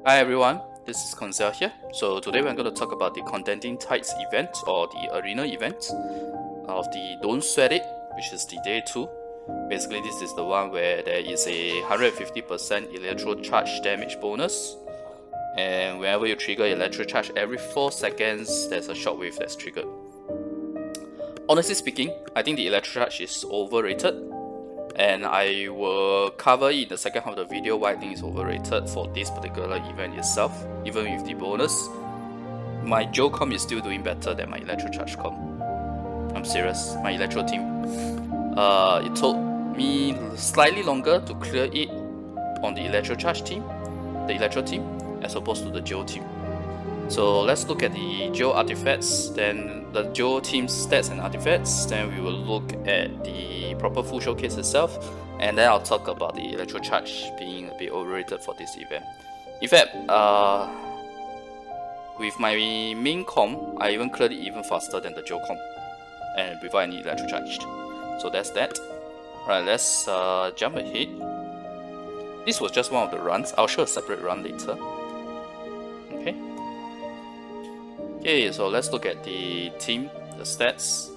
Hi everyone, this is Koinzell here. So today we're going to talk about the Contending Tides event or the arena event of the Don't Sweat It, which is the day 2. Basically this is the one where there is a 150% electro charge damage bonus, and whenever you trigger electro charge every 4 seconds there's a shockwave that's triggered. Honestly speaking, I think the electro charge is overrated, and I will cover it in the second half of the video why I think it's overrated for this particular event itself. Even with the bonus, my GEO comp is still doing better than my electro charge comp. I'm serious, my electro team. It took me slightly longer to clear it on the electro charge team, the electro team, as opposed to the GEO team. So let's look at the GEO artifacts, then the GEO team's stats and artifacts, then we will look at the proper full showcase itself, and then I'll talk about the electro charge being a bit overrated for this event. In fact, with my main comp, I even cleared it even faster than the GEO comp, and without any electro charge. So that's that. Right, let's jump ahead. This was just one of the runs. I'll show a separate run later. Okay, so let's look at the team, the stats.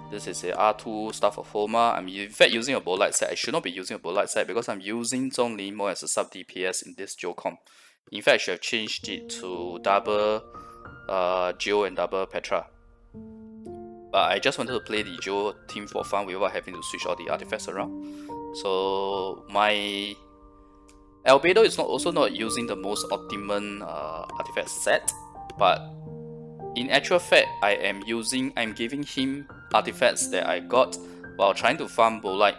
This is a R2 Staff of Homa. I'm in fact using a Bolite set. I should not be using a Bolite set because I'm using Zhongli more as a sub DPS in this GEO comp. In fact, I should have changed it to double GEO and double Petra. But I just wanted to play the GEO team for fun without having to switch all the artifacts around. So my Albedo is also not using the most optimum artifact set, but in actual fact, I'm giving him artifacts that I got while trying to farm Bolite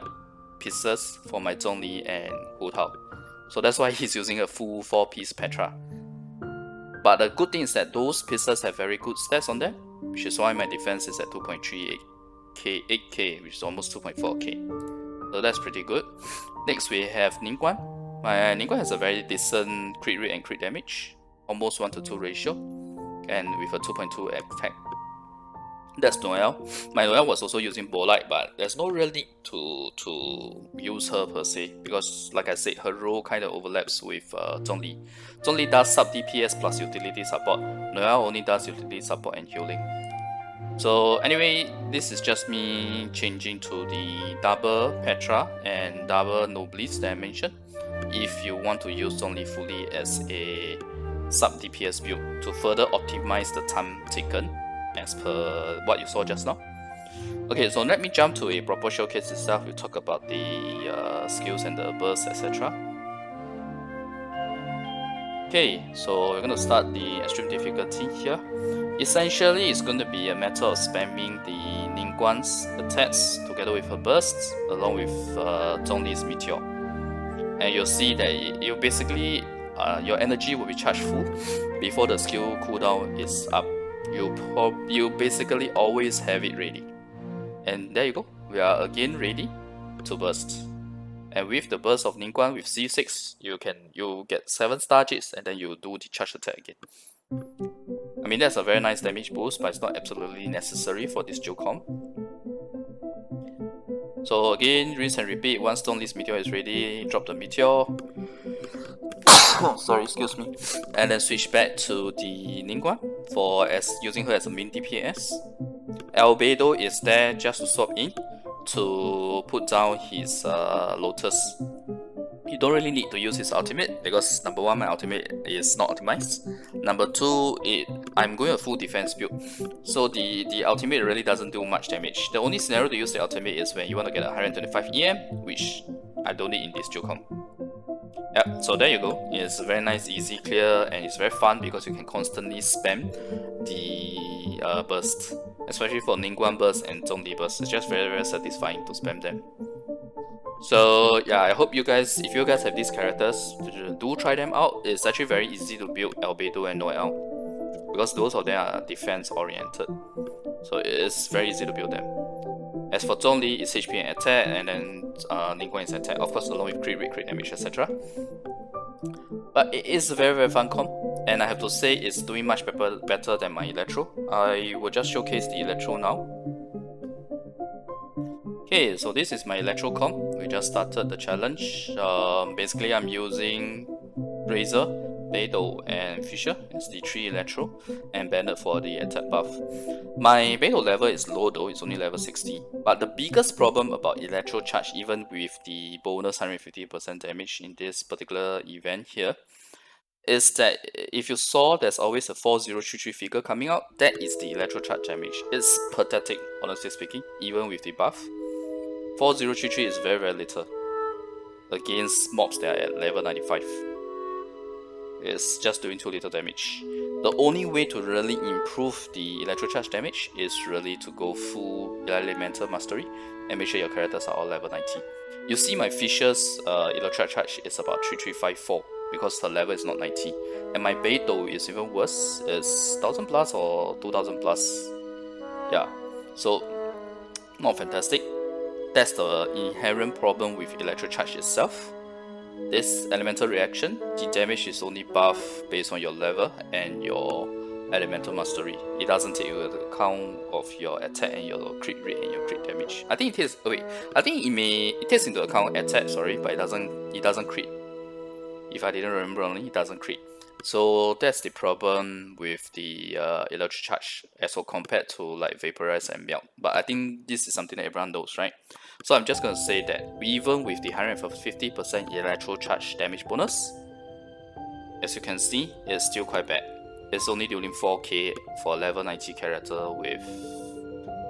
pieces for my Zhongli and Hu Tao. So that's why he's using a full 4-piece Petra. But the good thing is that those pieces have very good stats on them, which is why my defense is at 2.38k, which is almost 2.4k. So that's pretty good. Next we have Ningguang. My Ningguang has a very decent crit rate and crit damage, almost 1:2 ratio, and with a 2.2 effect. That's Noelle. My Noelle was also using Bolite, but there's no real need to use her per se, because like I said, her role kind of overlaps with Zhongli. Zhongli does sub DPS plus utility support. Noelle only does utility support and healing. So anyway, this is just me changing to the double Petra and double Noblesse that I mentioned, if you want to use Zhongli fully as a sub DPS build to further optimize the time taken as per what you saw just now. Okay, so let me jump to a proper showcase itself. We'll talk about the skills and the bursts, etc. Okay, so we're going to start the extreme difficulty here. Essentially, it's going to be a matter of spamming the Ningguang's attacks together with her bursts along with Zhongli's meteor. And you'll see that you basically your energy will be charged full before the skill cooldown is up. You basically always have it ready. And there you go, we are again ready to burst. And with the burst of Ningguang with C6, you get 7 star jets and then you do the charge attack again. I mean, that's a very nice damage boost, but it's not absolutely necessary for this GEO comp. So again, rinse and repeat. Once Zhongli's meteor is ready, drop the meteor. Sorry, excuse me. And then switch back to the Ningguang for using her as a main DPS. Albedo is there just to swap in to put down his Lotus. You don't really need to use his ultimate because number 1, my ultimate is not optimized. Number 2, I'm going a full defense build, so the ultimate really doesn't do much damage. The only scenario to use the ultimate is when you want to get a 125 EM, which I don't need in this GEO comp. Yep, so there you go. It's very nice, easy, clear, and it's very fun because you can constantly spam the burst, especially for Ningguang burst and Zhongli burst. It's just very satisfying to spam them. So yeah, I hope if you guys have these characters, do try them out. It's actually very easy to build Albedo and Noelle because those of them are defense oriented, so it's very easy to build them. As for Zhongli, it's HP and attack, and then Ningguang is attack, of course along with crit rate, crit damage, etc. But it is a very fun comp, and I have to say it's doing much better than my Electro. I will just showcase the Electro now. Okay, so this is my Electro comp. We just started the challenge. Basically I'm using Razor Beidou and Fisher as the 3 Electro, and Bennett for the attack buff. My Beidou level is low though, it's only level 60. But the biggest problem about Electro Charge, even with the bonus 150% damage in this particular event here, is that if you saw there's always a 4033 figure coming out, that is the Electro Charge damage. It's pathetic, honestly speaking, even with the buff. 4033 is very, very little against mobs that are at level 95. It's just doing too little damage. The only way to really improve the Electro Charge damage is really to go full Elemental Mastery and make sure your characters are all level 90. You see my Fisher's Electro Charge is about 3354 because her level is not 90. And my Beidou is even worse, it's 1000 plus or 2000 plus. Yeah, so not fantastic. That's the inherent problem with Electro Charge itself. This elemental reaction, the damage is only buff based on your level and your elemental mastery. It doesn't take into account of your attack and your crit rate and your crit damage. I think it takes it takes into account attack, sorry, but it doesn't crit. If I didn't remember wrongly, it doesn't crit. So that's the problem with the Electro Charge as compared to like Vaporize and Melt. But I think this is something that everyone knows, right? So I'm just going to say that even with the 150% Electro Charge damage bonus, as you can see, it's still quite bad. It's only dealing 4k for a level 90 character with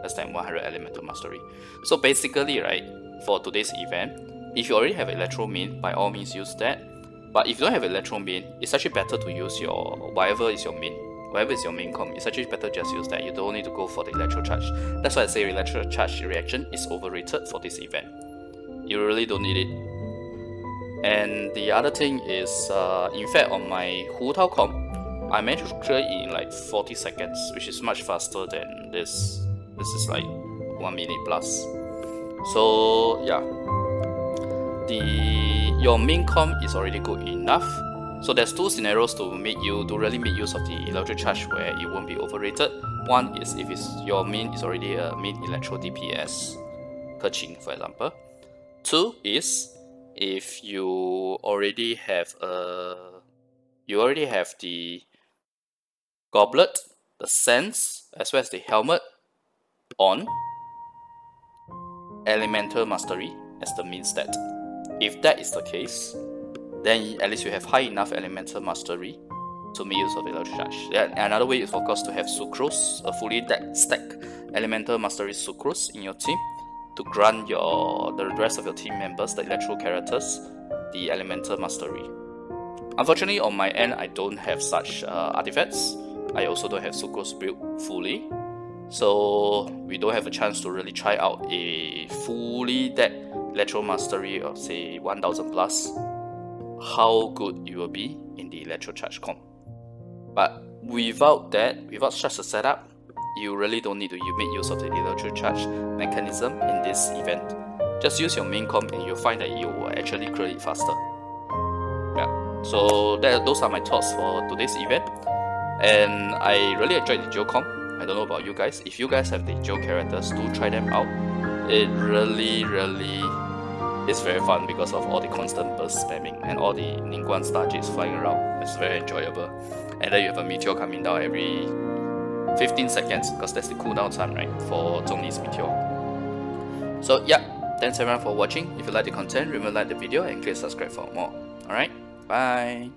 less than 100 Elemental Mastery. So basically, right, for today's event, if you already have Electro main, by all means use that. But if you don't have Electro main, it's actually better to use your whatever is your main comp. It's actually better just use that. You don't need to go for the Electro Charge. That's why I say Electro Charge reaction is overrated for this event. You really don't need it. And the other thing is, in fact, on my Hu Tao comp, I managed to clear it in like 40 seconds, which is much faster than this. This is like 1 minute plus. So yeah, your main comp is already good enough. So there's two scenarios to really make use of the Electro Charge where it won't be overrated. One is if your main is already a main Electro DPS, Keqing for example. Two is if you already have the Goblet, the Sense, as well as the Helmet on Elemental Mastery as the main stat. If that is the case, then at least you have high enough Elemental Mastery to make use of the Electro Charge. Another way is of course to have Sucrose, a fully stack Elemental Mastery Sucrose in your team to grant the rest of your team members, the Electro characters, the Elemental Mastery. Unfortunately, on my end, I don't have such artifacts. I also don't have Sucrose built fully, so we don't have a chance to really try out a fully deck Electro Mastery of say 1000 plus, how good you will be in the Electro Charge comp. But without such a setup, you really don't need to make use of the Electro Charge mechanism in this event. Just use your main comp and you'll find that you will actually clear it faster. Yeah, so those are my thoughts for today's event. And I really enjoyed the GEO comp. I don't know about you guys. If you guys have the GEO characters, do try them out. It really is very fun because of all the constant burst spamming and all the Ningguang star jets flying around. It's very enjoyable. And then you have a meteor coming down every 15 seconds because that's the cooldown time, right, for Zhongli's meteor. So yeah, thanks everyone for watching. If you like the content, remember to like the video and click subscribe for more. Alright, bye.